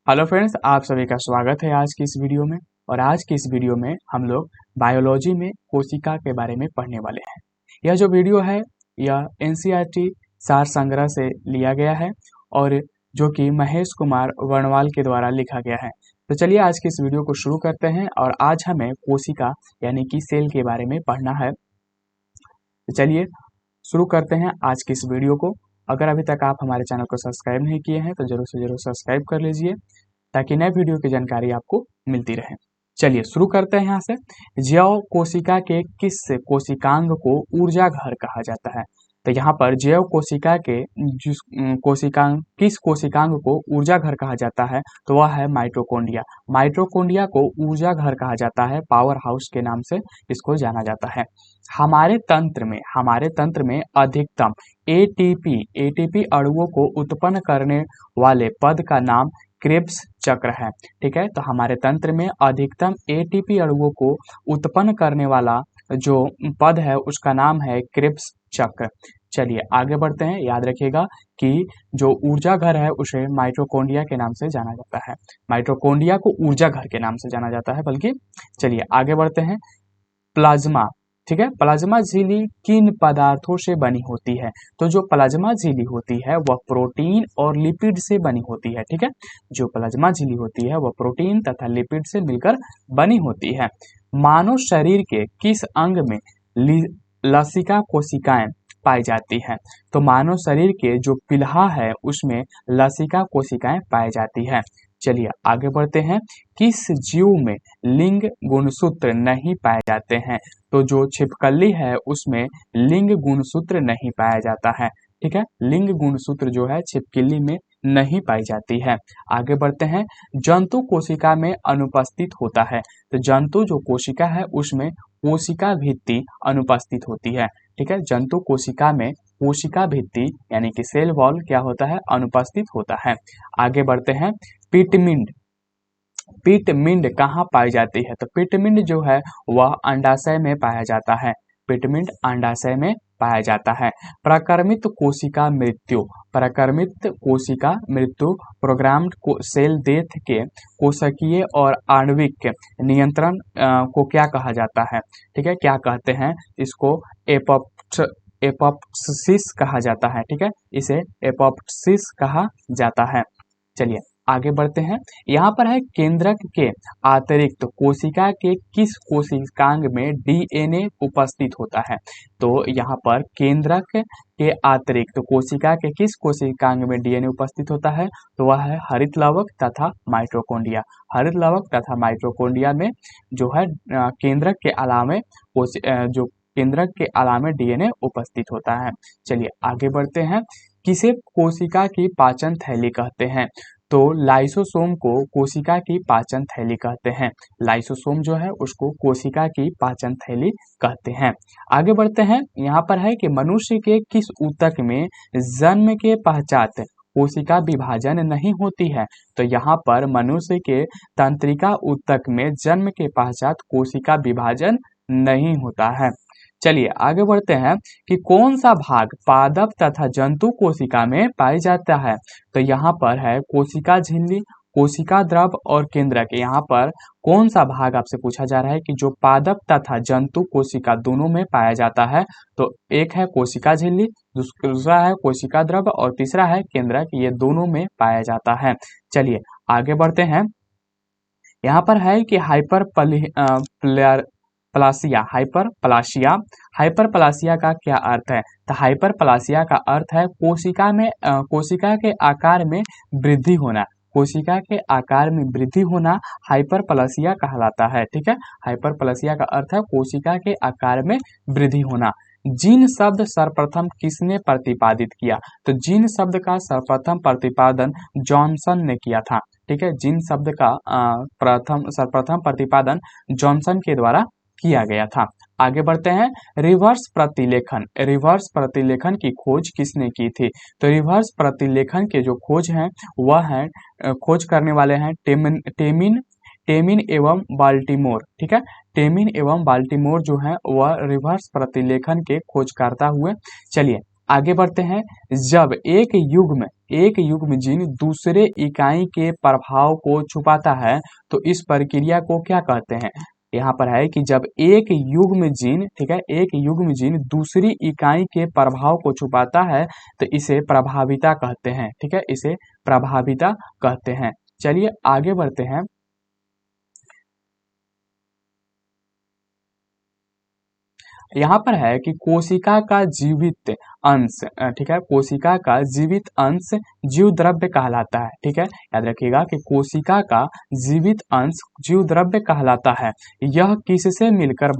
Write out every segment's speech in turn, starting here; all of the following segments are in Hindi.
हेलो फ्रेंड्स, आप सभी का स्वागत है आज की इस वीडियो में। और आज की इस वीडियो में हम लोग बायोलॉजी में कोशिका के बारे में पढ़ने वाले हैं। यह जो वीडियो है यह एनसीईआरटी सार संग्रह से लिया गया है और जो कि महेश कुमार वर्णवाल के द्वारा लिखा गया है। तो चलिए आज की इस वीडियो को शुरू करते हैं और आज हमें कोशिका यानी कि सेल के बारे में पढ़ना है। तो चलिए शुरू करते हैं आज की इस वीडियो को। अगर अभी तक आप हमारे चैनल को सब्सक्राइब नहीं किए हैं तो जरूर से जरूर सब्सक्राइब कर लीजिए ताकि नए वीडियो की जानकारी आपको मिलती रहे। चलिए शुरू करते हैं यहाँ से। जैव कोशिका के किस कोशिकांग को ऊर्जा घर कहा जाता है? तो यहाँ पर जैव कोशिका के जिस कोशिकांग किस कोशिकांग को ऊर्जा घर कहा जाता है तो वह है माइटोकॉन्ड्रिया। माइटोकॉन्ड्रिया को ऊर्जा घर कहा जाता है, पावर हाउस के नाम से इसको जाना जाता है। हमारे तंत्र में अधिकतम एटीपी अणुओं को उत्पन्न करने वाले पद का नाम क्रेब्स चक्र है। ठीक है, तो हमारे तंत्र में अधिकतम एटीपी अणुओं को उत्पन्न करने वाला जो पद है उसका नाम है क्रेब्स चक्र। चलिए आगे बढ़ते हैं। याद रखिएगा कि जो ऊर्जा घर है उसे माइटोकॉन्ड्रिया के नाम से जाना जाता है। माइटोकॉन्ड्रिया को ऊर्जा घर के नाम से जाना जाता है बल्कि। चलिए आगे बढ़ते हैं। प्लाज्मा, ठीक है, प्लाज्मा झिल्ली किन पदार्थों से बनी होती है? तो जो प्लाज्मा झिल्ली होती है वह प्रोटीन और लिपिड से बनी होती है। ठीक है, जो प्लाज्मा झिल्ली होती है वह प्रोटीन तथा लिपिड से मिलकर बनी होती है। मानव शरीर के किस अंग में लसिका कोशिकाएं पाई जाती है? तो मानव शरीर के जो पिलहा है उसमें लसिका कोशिकाएं पाई जाती है। चलिए आगे बढ़ते हैं। किस जीव में लिंग गुणसूत्र नहीं पाए जाते हैं? तो जो छिपकली है उसमें लिंग गुणसूत्र नहीं पाया जाता है। ठीक है, लिंग गुणसूत्र जो है छिपकली में नहीं पाई जाती है। आगे बढ़ते हैं। जंतु कोशिका में अनुपस्थित होता है। तो जंतु जो कोशिका है उसमें कोशिका भित्ति अनुपस्थित होती है। ठीक है, जंतु कोशिका में कोशिका भित्ति यानी कि सेल वॉल क्या होता है? अनुपस्थित होता है। आगे बढ़ते हैं। पिटमिंड कहाँ पाई जाती है? तो पिटमिंड जो है वह अंडाशय में पाया जाता है। पिटमिंड अंडाशय में पाया जाता है। प्रकर्मित कोशिका मृत्यु प्रोग्राम्ड सेल डेथ के कोशिकीय और आणविक नियंत्रण को क्या कहा जाता है? ठीक है, क्या कहते हैं इसको? एपोप्टोसिस कहा जाता है। ठीक है, इसे एपोप्टोसिस कहा जाता है। चलिए आगे बढ़ते हैं। यहाँ पर है केंद्रक के अतिरिक्त कोशिका के किस कोशिकांग में डीएनए उपस्थित होता है? तो यहाँ पर केंद्रक के अतिरिक्त कोशिका के किस कोशिकांग में डीएनए उपस्थित होता है? तो वह है हरित लवक तथा माइटोकॉन्ड्रिया। हरित लवक तथा माइटोकॉन्ड्रिया में जो है केंद्रक के अलावा डीएनए उपस्थित होता है। चलिए आगे बढ़ते हैं। किसे कोशिका की पाचन थैली कहते हैं? तो लाइसोसोम को कोशिका की पाचन थैली कहते हैं। लाइसोसोम जो है उसको कोशिका की पाचन थैली कहते हैं। आगे बढ़ते हैं। यहाँ पर है कि मनुष्य के किस ऊतक में जन्म के पश्चात कोशिका विभाजन नहीं होती है? तो यहाँ पर मनुष्य के तंत्रिका ऊतक में जन्म के पश्चात कोशिका विभाजन नहीं होता है। चलिए आगे बढ़ते हैं कि कौन सा भाग पादप तथा जंतु कोशिका में पाई जाता है? तो यहाँ पर है कोशिका झिल्ली, कोशिका द्रव और केंद्रक। यहाँ पर कौन सा भाग आपसे पूछा जा रहा है कि जो पादप तथा जंतु कोशिका दोनों में पाया जाता है? तो एक है कोशिका झिल्ली, दूसरा है कोशिका द्रव और तीसरा है केंद्रक। ये दोनों में पाया जाता है। चलिए आगे बढ़ते हैं। यहाँ पर है कि हाइपरप्लासिया का क्या अर्थ है? तो हाइपरप्लासिया का अर्थ है कोशिका के आकार में वृद्धि होना। कोशिका के आकार में वृद्धि होना हाइपरप्लासिया कहलाता है। ठीक है, हाइपरप्लासिया का अर्थ है कोशिका के आकार में वृद्धि होना। जीन शब्द सर्वप्रथम किसने प्रतिपादित किया? तो जीन शब्द का सर्वप्रथम प्रतिपादन जॉनसन ने किया था। ठीक है, जीन शब्द का सर्वप्रथम प्रतिपादन जॉनसन के द्वारा किया गया था। आगे बढ़ते हैं। रिवर्स प्रतिलेखन की खोज किसने की थी? तो रिवर्स प्रतिलेखन के जो खोज हैं वह है खोज करने वाले हैं टेमिन एवं बाल्टीमोर। ठीक है, टेमिन एवं बाल्टीमोर जो है वह रिवर्स प्रतिलेखन के खोजकर्ता हुए। चलिए आगे बढ़ते हैं। जब एक युग्म जीन दूसरे इकाई के प्रभाव को छुपाता है तो इस प्रक्रिया को क्या कहते हैं? यहाँ पर है कि जब एक युग्म जीन, ठीक है, एक युग्म जीन दूसरी इकाई के प्रभाव को छुपाता है तो इसे प्रभाविता कहते हैं, ठीक है, इसे प्रभाविता कहते हैं। चलिए आगे बढ़ते हैं। यहाँ पर है कि कोशिका का जीवित अंश, ठीक है, कोशिका का जीवित अंश जीव द्रव्य कहलाता है, ठीक है, याद रखिएगा कि कोशिका का जीवित अंश जीव द्रव्य कहलाता है। यह किससे मिलकर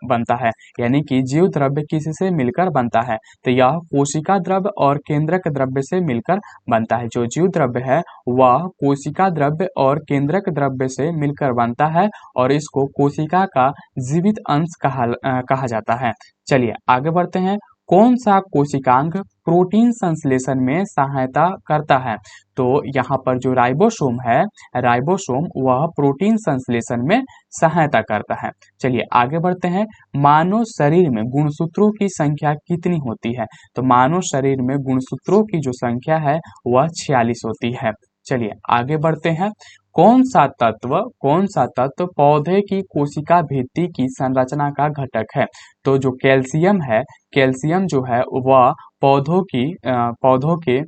बनता है, यानी कि जीव द्रव्य किससे मिलकर बनता है? तो यह कोशिका द्रव्य और केंद्रक द्रव्य से मिलकर बनता है। जो जीव द्रव्य है वह कोशिका द्रव्य और केंद्रक द्रव्य से मिलकर बनता है और इसको कोशिका का जीवित अंश कहा जाता है। चलिए आगे बढ़ते हैं। कौन सा कोशिकांग प्रोटीन संश्लेषण में सहायता करता है? तो यहाँ पर जो राइबोसोम है, राइबोसोम वह प्रोटीन संश्लेषण में सहायता करता है। चलिए आगे बढ़ते हैं। मानव शरीर में गुणसूत्रों की संख्या कितनी होती है? तो मानव शरीर में गुणसूत्रों की जो संख्या है वह 46 होती है। चलिए आगे बढ़ते हैं। कौन सा तत्व पौधे की कोशिका भित्ति की संरचना का घटक है? तो जो कैल्शियम है, कैल्शियम जो है वह पौधों के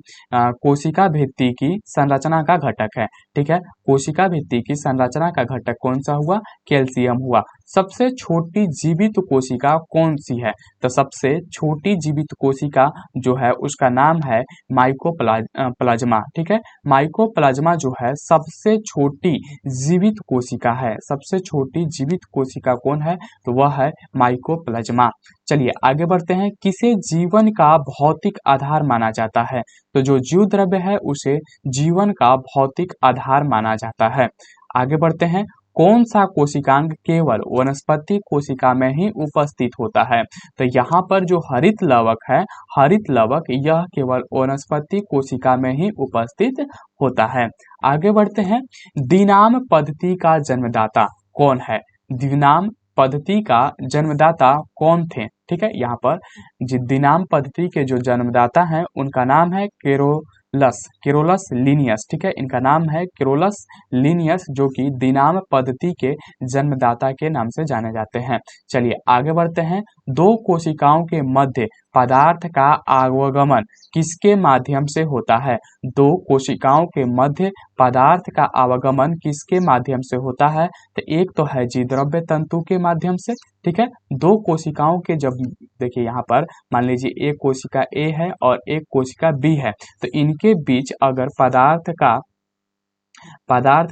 कोशिका भित्ति की संरचना का घटक है, ठीक है। कोशिका भित्ति की संरचना का घटक कौन सा हुआ? कैल्शियम हुआ। सबसे छोटी जीवित कोशिका कौन सी है? तो सबसे छोटी जीवित कोशिका जो है उसका नाम है माइकोप्लाज्मा, ठीक है। माइकोप्लाज्मा जो है सबसे छोटी जीवित कोशिका है। सबसे छोटी जीवित कोशिका कौन है? तो वह है माइकोप्लाज्मा। चलिए आगे बढ़ते हैं। किसे जीवन का भौतिक आधार माना जाता है? तो जो जीव द्रव्य है उसे जीवन का भौतिक आधार माना जाता है। आगे बढ़ते हैं। कौन सा कोशिकांग केवल वनस्पति कोशिका में ही उपस्थित होता है? तो यहाँ पर जो हरित लवक है, हरित लवक यह केवल वनस्पति कोशिका में ही उपस्थित होता है। आगे बढ़ते हैं। दिनाम पद्धति का जन्मदाता कौन है? दिनाम पद्धति का जन्मदाता कौन थे? ठीक है, यहाँ पर दिनाम पद्धति के जो जन्मदाता हैं उनका नाम है केरोलस लीनियस, ठीक है, इनका नाम है केरोलस लीनियस, जो कि दिनाम पद्धति के जन्मदाता के नाम से जाने जाते हैं। चलिए आगे बढ़ते हैं। दो कोशिकाओं के मध्य पदार्थ का आवागमन किसके माध्यम से होता है? दो कोशिकाओं के मध्य पदार्थ का आवागमन किसके माध्यम से होता है? तो एक तो है जीवद्रव्य तंतु के माध्यम से, ठीक है। दो कोशिकाओं के जब देखिए यहाँ पर मान लीजिए एक कोशिका ए है और एक कोशिका बी है, तो इनके बीच अगर पदार्थ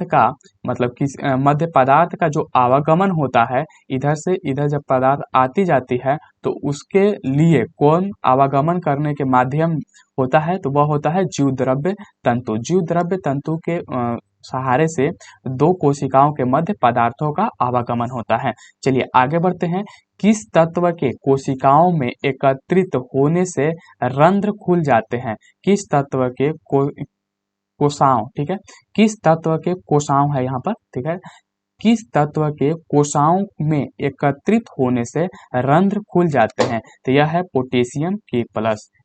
का मतलब किस मध्य पदार्थ का जो आवागमन होता है, इधर से इधर जब पदार्थ आती जाती है तो उसके लिए कौन आवागमन करने के माध्यम होता है? तो वह होता है जीव द्रव्य तंतु। जीव द्रव्य तंतु के सहारे से दो कोशिकाओं के मध्य पदार्थों का आवागमन होता है। चलिए आगे बढ़ते हैं। किस तत्व के कोशिकाओं में एकत्रित होने से रंध्र खुल जाते हैं? किस तत्व के कोशाओं, ठीक है, किस तत्व के कोशाओं है यहाँ पर, ठीक है, किस तत्व के कोशाओं में एकत्रित होने से रंध्र खुल जाते हैं? तो यह है पोटेशियम K+,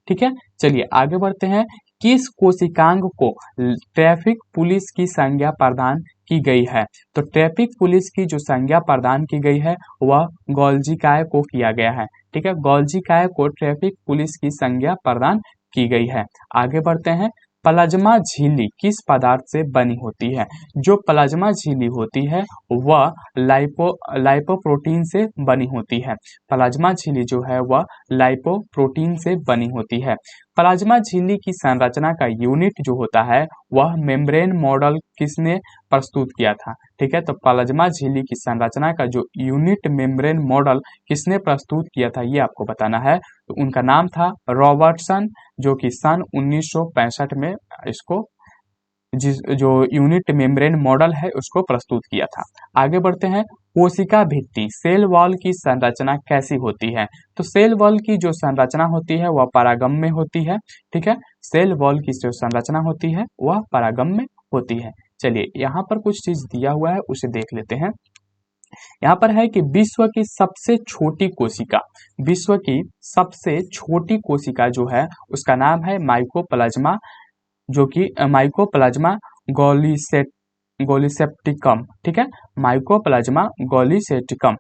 ठीक है। चलिए आगे बढ़ते हैं। किस कोशिकांग को ट्रैफिक पुलिस की संज्ञा प्रदान की गई है? तो ट्रैफिक पुलिस की जो संज्ञा प्रदान की गई है वह गोल्जी काय को किया गया है, ठीक है। गोल्जी काय को ट्रैफिक पुलिस की संज्ञा प्रदान की गई है। आगे बढ़ते हैं। प्लाज्मा झिल्ली किस पदार्थ से बनी होती है? जो प्लाज्मा झिल्ली होती है वह लाइपोप्रोटीन से बनी होती है। प्लाज्मा झिल्ली जो है वह लाइपोप्रोटीन से बनी होती है। प्लाज्मा झिल्ली की संरचना का यूनिट जो होता है वह मेम्ब्रेन मॉडल किसने प्रस्तुत किया था? ठीक है, तो प्लाज्मा झिल्ली की संरचना का जो यूनिट मेम्ब्रेन मॉडल किसने प्रस्तुत किया था ये आपको बताना है। तो उनका नाम था रॉबर्टसन, जो कि सन 1965 में इसको जो यूनिट मेम्ब्रेन मॉडल है उसको प्रस्तुत किया था। आगे बढ़ते हैं। कोशिका भित्ति सेल वॉल की संरचना कैसी होती है? तो सेल वॉल की जो संरचना होती है वह परागम में होती है, ठीक है। सेल वॉल की जो संरचना होती है वह परागम में होती है। चलिए यहाँ पर कुछ चीज दिया हुआ है उसे देख लेते हैं। यहाँ पर है कि विश्व की सबसे छोटी कोशिका, विश्व की सबसे छोटी कोशिका जो है उसका नाम है माइकोप्लाज्मा, जो कि माइकोप्लाज्मा गॉलिसेप्टिकम, ठीक है, माइकोप्लाज्मा गॉलिसेप्टिकम।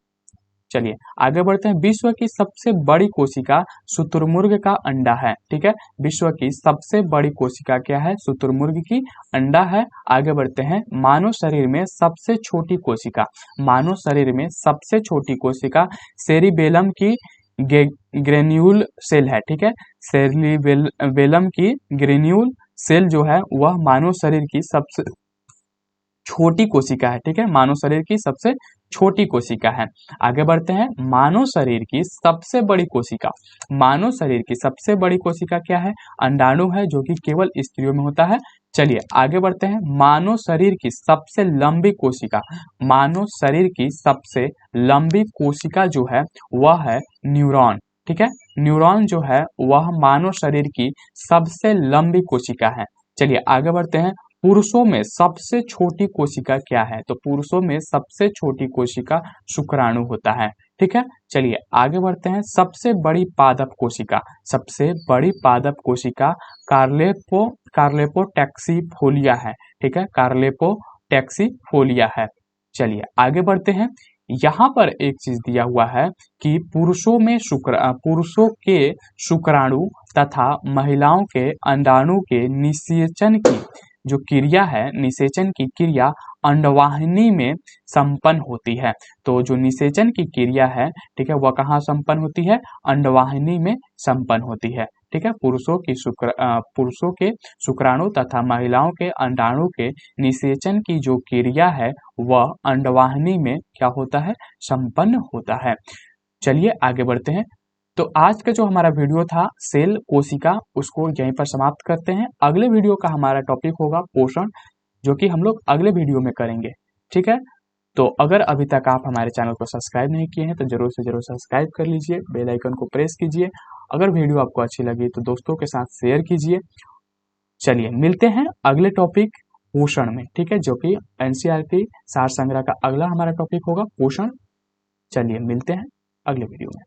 चलिए आगे बढ़ते हैं। विश्व की सबसे बड़ी कोशिका शुतुरमुर्ग का अंडा है, ठीक है, विश्व की सबसे बड़ी कोशिका क्या है? शुतुरमुर्ग की अंडा है। आगे बढ़ते हैं। मानव शरीर में सबसे छोटी कोशिका, मानव शरीर में सबसे छोटी कोशिका सेरिबेलम की ग्रेन्यूल सेल है, ठीक है, सेरिबेलम की ग्रेन्यूल सेल जो है वह मानव शरीर की सबसे छोटी कोशिका है, ठीक है, मानव शरीर की सबसे छोटी कोशिका है। आगे बढ़ते हैं। मानव शरीर की सबसे बड़ी कोशिका, मानव शरीर की सबसे बड़ी कोशिका क्या है? अंडाणु है, जो कि केवल स्त्रियों में होता है। चलिए आगे बढ़ते हैं। मानव शरीर की सबसे लंबी कोशिका, मानव शरीर की सबसे लंबी कोशिका जो है वह है न्यूरॉन, ठीक है, न्यूरॉन जो है वह मानव शरीर की सबसे लंबी कोशिका है। चलिए आगे बढ़ते हैं। पुरुषों में सबसे छोटी कोशिका क्या है? तो पुरुषों में सबसे छोटी कोशिका शुक्राणु होता है, ठीक है। चलिए आगे बढ़ते हैं। सबसे बड़ी पादप कोशिका, सबसे बड़ी पादप कोशिका कार्लेपोटैक्सीफोलिया है, ठीक है, कार्लेपोटैक्सीफोलिया है। चलिए आगे बढ़ते हैं। यहाँ पर एक चीज दिया हुआ है कि पुरुषों के शुक्राणु तथा महिलाओं के अंडाणु के निषेचन की जो क्रिया है, निषेचन की क्रिया अंडवाहिनी में संपन्न होती है। तो जो निषेचन की क्रिया है, ठीक है, वह कहाँ संपन्न होती है? अंडवाहिनी में संपन्न होती है, ठीक है। पुरुषों के शुक्राणु तथा महिलाओं के अंडाणु के निषेचन की जो क्रिया है वह अंडवाहिनी में क्या होता है? संपन्न होता है। चलिए आगे बढ़ते हैं। तो आज का जो हमारा वीडियो था सेल कोशिका, उसको यहीं पर समाप्त करते हैं। अगले वीडियो का हमारा टॉपिक होगा पोषण, जो कि हम लोग अगले वीडियो में करेंगे, ठीक है। तो अगर अभी तक आप हमारे चैनल को सब्सक्राइब नहीं किए हैं तो जरूर से जरूर सब्सक्राइब कर लीजिए, बेल आइकन को प्रेस कीजिए। अगर वीडियो आपको अच्छी लगी तो दोस्तों के साथ शेयर कीजिए। चलिए मिलते हैं अगले टॉपिक पोषण में, ठीक है, जो कि एनसीईआरटी सार संग्रह का अगला हमारा टॉपिक होगा पोषण। चलिए मिलते हैं अगले वीडियो में।